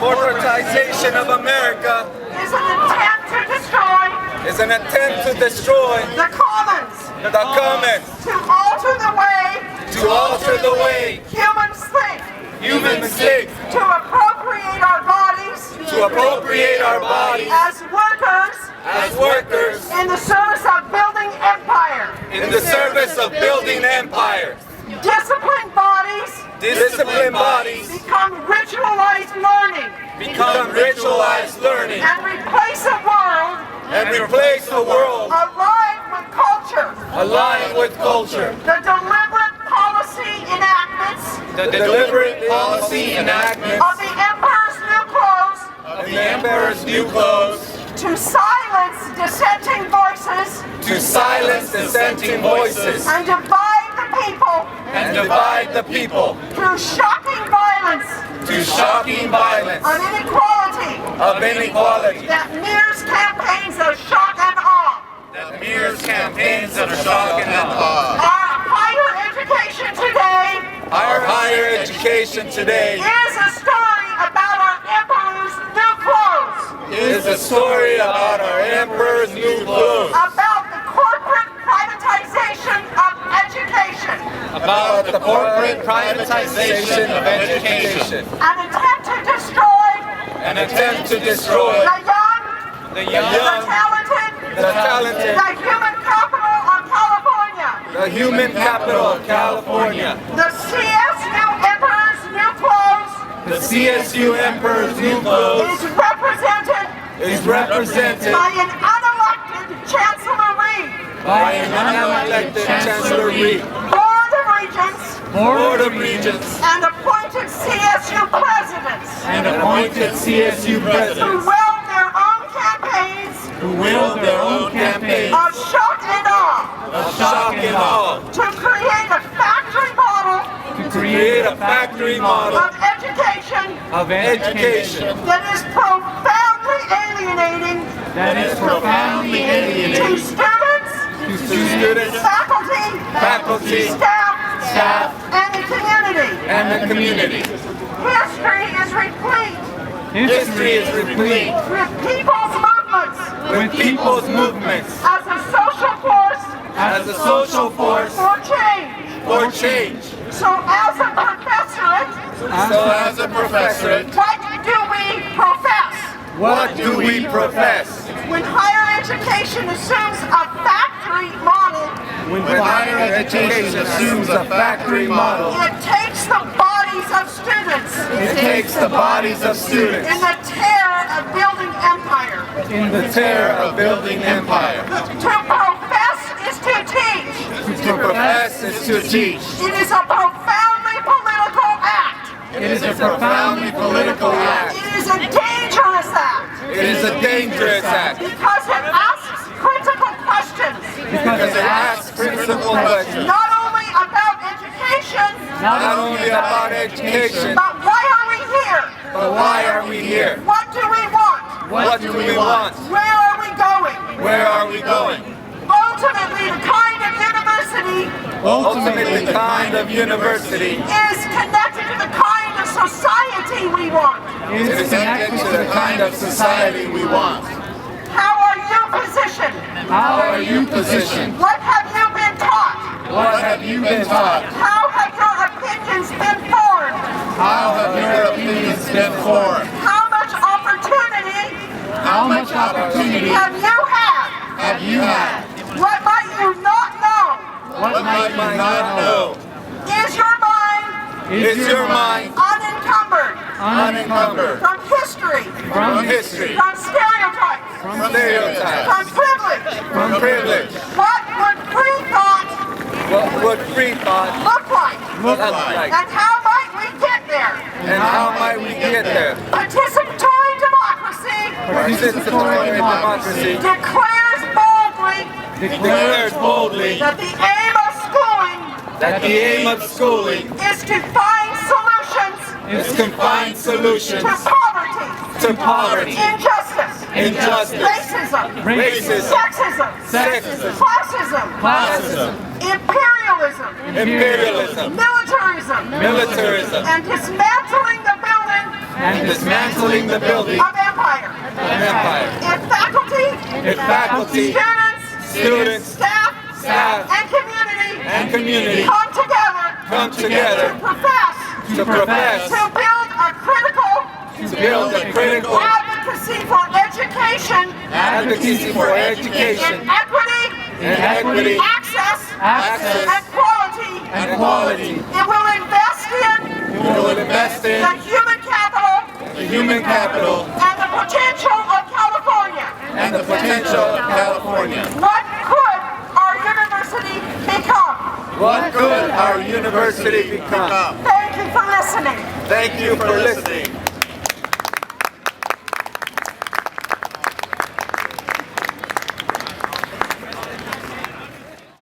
corporatization of America is an attempt to destroy the commons, to alter the way humans think, to appropriate our bodies as workers in the service of building empires. Disciplined bodies become ritualized learning and replace a world aligned with culture. The deliberate policy enactments of the emperor's new clothes to silence dissenting voices and divide the people through shocking violence of inequality that mirrors campaigns of shock and awe. Our higher education today is a story about our emperor's new clothes. About the corporate privatization of education. An attempt to destroy the young, the talented, the human capital of California. The CSU Emperor's new clothes is represented by an unelected chancellery, board of regents, and appointed CSU presidents, who wield their own campaigns of shock and awe, to create a factory model of education that is profoundly alienating to students, faculty, staff, and the community. History is replete with people's movements as a social force for change. So as a professorate, what do we profess? When higher education assumes a factory model, it takes the bodies of students in the terror of building empire. To profess is to teach. It is a profoundly political act. It is a dangerous act. Because it asks critical questions. Not only about education, but why are we here? What do we want? Where are we going? Ultimately, the kind of university is connected to the kind of society we want. How are you positioned? What have you been taught? How have your opinions been formed? How much opportunity have you had? What might you not know? Is your mind unencumbered from history, from stereotypes, from privilege? What would free thought look like? And how might we get there? Participatory democracy declares boldly that the aim of schooling is to find solutions to poverty, injustice, racism, sexism, classism, imperialism, militarism, and dismantling the and dismantling the building of empire. of empire. If faculty, If faculty, students, staff, and community come come together to to profess, to build a critical to build a critical advocacy for education advocacy for in education equity, access, and quality. and quality. It will invest in We will invest in the human capital the human capital and the potential of California. and the potential of California. What could our university become? What could our university become? Thank you for listening. Thank you for listening.